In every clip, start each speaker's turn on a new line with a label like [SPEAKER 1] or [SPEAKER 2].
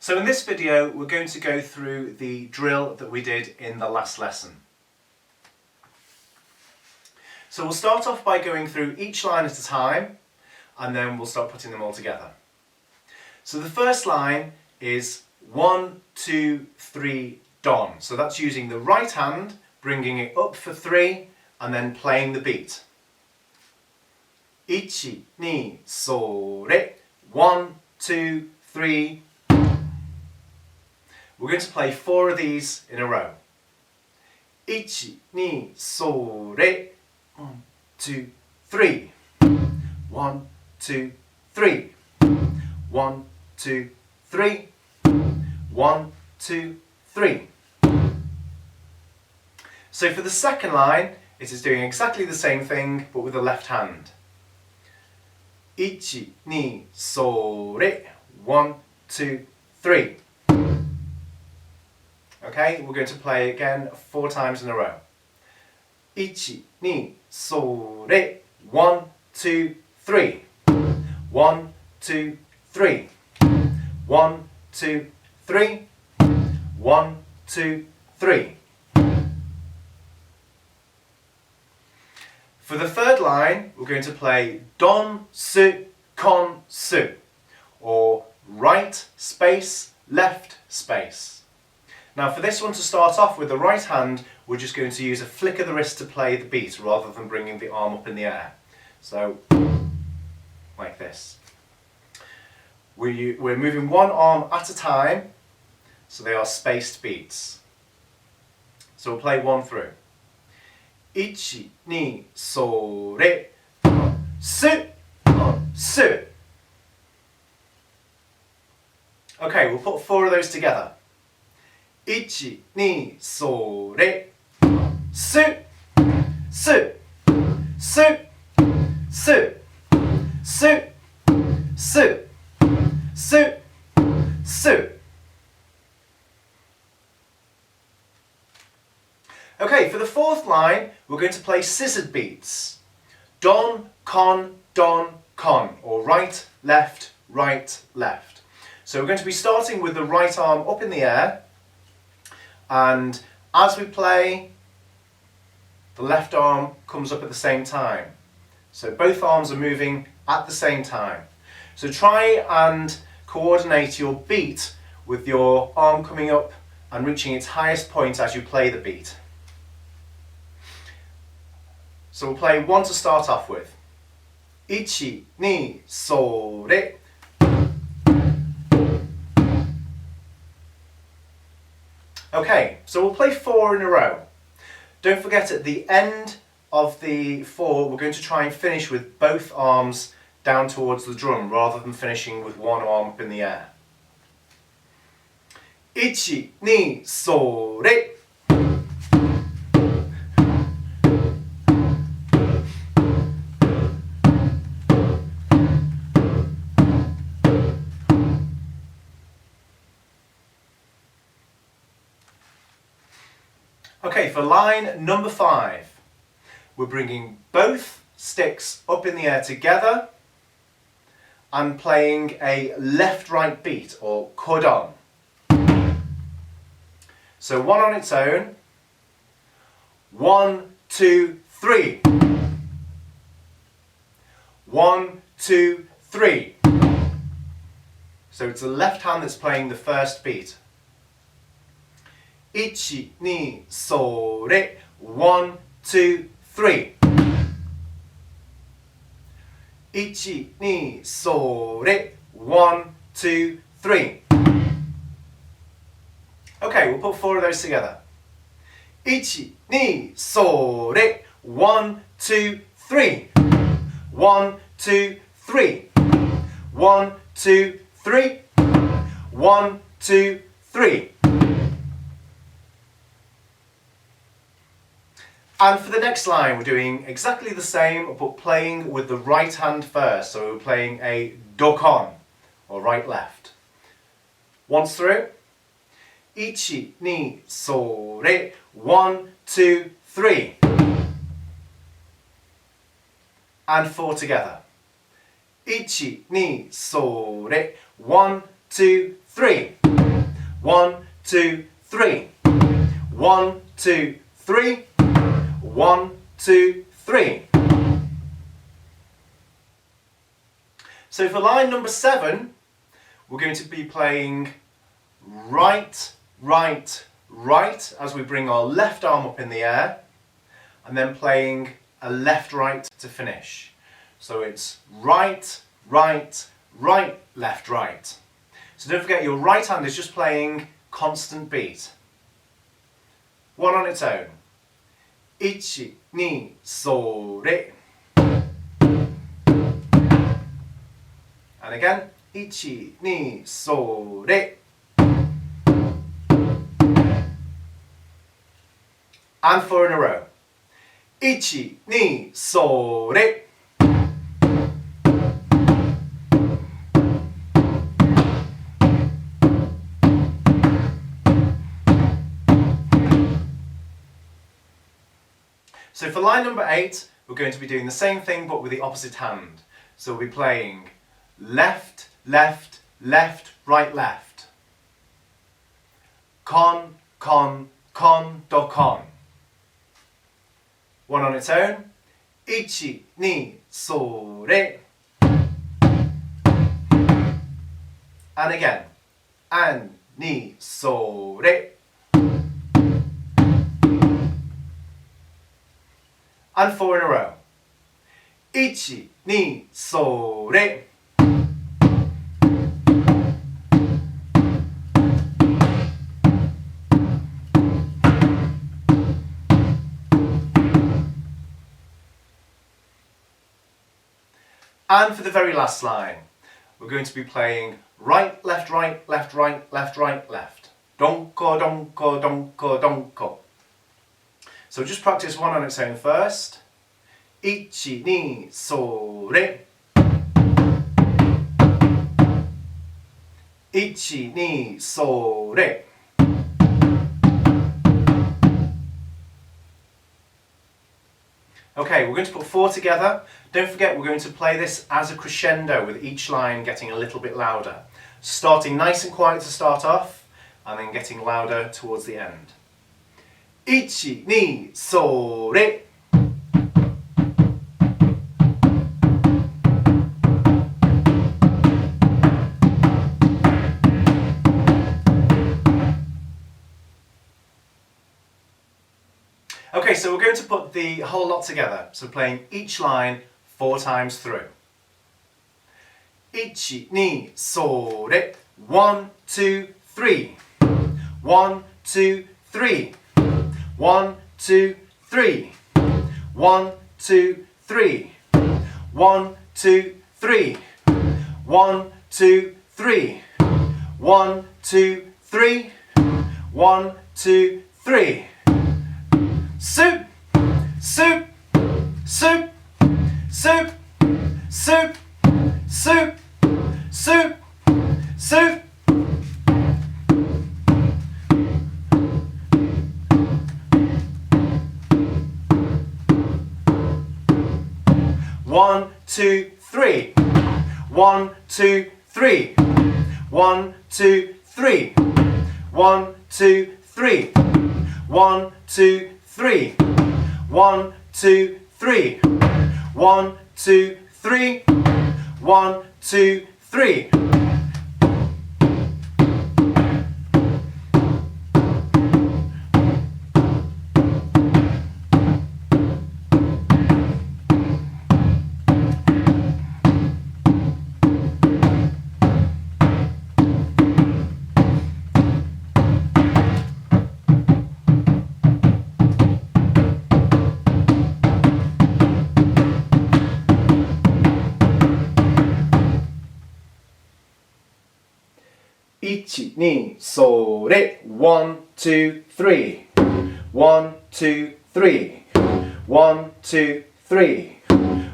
[SPEAKER 1] So in this video we're going to go through the drill that we did in the last lesson. So we'll start off by going through each line at a time and then we'll start putting them all together. So the first line is 1, 2, 3, don. So that's using the right hand, bringing it up for 3 and then playing the beat. 1, 2, 3, 1, 2, 3. We're going to play 4 of these in a row. 1, 2, 3, 1, 2, 3. 1, 2, 3. 1, 2, 3. 1, 2, 3. So for the second line, it is doing exactly the same thing, but with the left hand. 1, 2, 3. 1, 2, 3. Okay, we're going to play again 4 times in a row. 1, 2, 3. 1, 2, 3. 1, 2, 3. 1, 2, 3. 1, 2, 3. For the third line, we're going to play don, su, con, su, or right space, left space. Now for this one, to start off with the right hand, we're just going to use a flick of the wrist to play the beat rather than bringing the arm up in the air. So, like this. We're moving one arm at a time, so they are spaced beats. So we'll play 1 through. 1, 2, 3, su, su. Okay, we'll put 4 of those together. 1, 2, 3, su, su, su, su, su, su, su, su. Okay, for the fourth line, we're going to play scissored beats. Don, con, or right, left, right, left. So we're going to be starting with the right arm up in the air, and as we play, the left arm comes up at the same time. So both arms are moving at the same time. So try and coordinate your beat with your arm coming up and reaching its highest point as you play the beat. So we'll play 1 to start off with. 1, 2, 3. Okay, so we'll play 4 in a row. Don't forget, at the end of the 4, we're going to try and finish with both arms down towards the drum rather than finishing with one arm up in the air. 1, 2, 3. Okay, for line number 5, we're bringing both sticks up in the air together and playing a left-right beat, or cordon. So 1 on its own. 1, 2, 3. 1, 2, 3. So it's the left hand that's playing the first beat. 1, 2, 3. 1, 2, 3. 1, 2, 3. 1, 2, 3. Okay, we'll put 4 of those together. 1, 2, 3. 1, 2, 3. 1, 2, 3. 1, 2, 3. 1, 2, 3. And for the next line, we're doing exactly the same, but playing with the right hand first. So we're playing a do-con, or right-left. Once through. 1, 2, 3. 1, 2, 3. And 4 together. 1, 2, 3. 1, 2, 3. 1, 2, 3. 1, 2, 3. 1, 2, 3. So for line number 7, we're going to be playing right, right, right as we bring our left arm up in the air, and then playing a left, right to finish. So it's right, right, right, left, right. So don't forget your right hand is just playing constant beat. One on its own. Ichi, ni, so, re. And again, ichi, ni, so, re. And 4 in a row. Ichi, ni, so, re. So for line number 8, we're going to be doing the same thing but with the opposite hand. So we'll be playing left, left, left, right, left. Con, con, con, do, con. One on its own. Ichi, ni, so, re. And again. An, ni, so, re. And 4 in a row. Ichi, ni, so, re. And for the very last line, we're going to be playing right, left, right, left, right, left, right, left. Donko, donko, donko, donko. So just practice one on its own first. Ichi, ni, so, re. Ichi, ni, so, re. Okay, we're going to put 4 together. Don't forget we're going to play this as a crescendo with each line getting a little bit louder. Starting nice and quiet to start off and then getting louder towards the end. Ichi, ni, so, re. Okay, so we're going to put the whole lot together. So playing each line 4 times through. Ichi, ni, so, re. 1, 2, 3. 1, 2, 3. 1, 2, 3. 1, 2, 3. 1, 2, 3. 1, 2, 3. 1, 2, 3. 1, 2, 3. Soup, soup, soup, soup, soup, soup, soup, soup. One, two, three. 1, 2, 3. 1, 2, 3. 1, 2, 3. 1, 2, 3. 1, 2, 3. 1, 2, 3. 1, 2, 3. Ichi, ni, so, re. 1, 2, 3. 1, 2, 3. 1, 2, 3.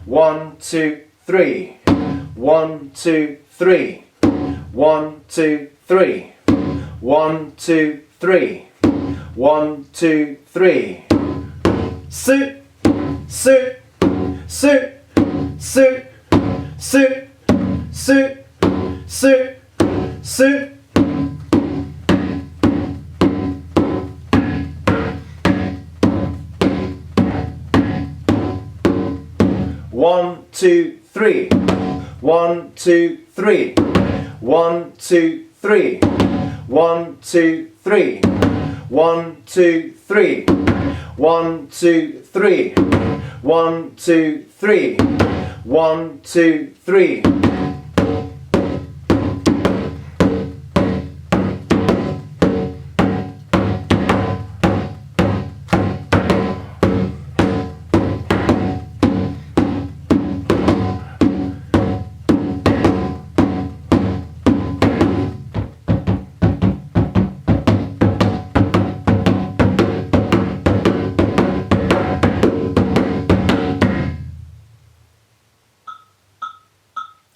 [SPEAKER 1] 1, 2, 3. 1, 2, 3. 1, 2, 3. 1, 2, 3. 1, 2, 3. Suit, suit, suit, suit, suit, suit, suit, suit. 1, 2, 3. 1, 2, 3. 1, 2, 3. 1, 2, 3. 1, 2, 3. 1, 2, 3. 1, 2, 3. 1, 2, 3.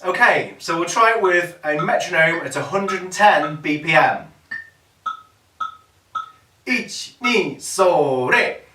[SPEAKER 1] Okay, so we'll try it with a metronome at 110 BPM. 1, 2, それ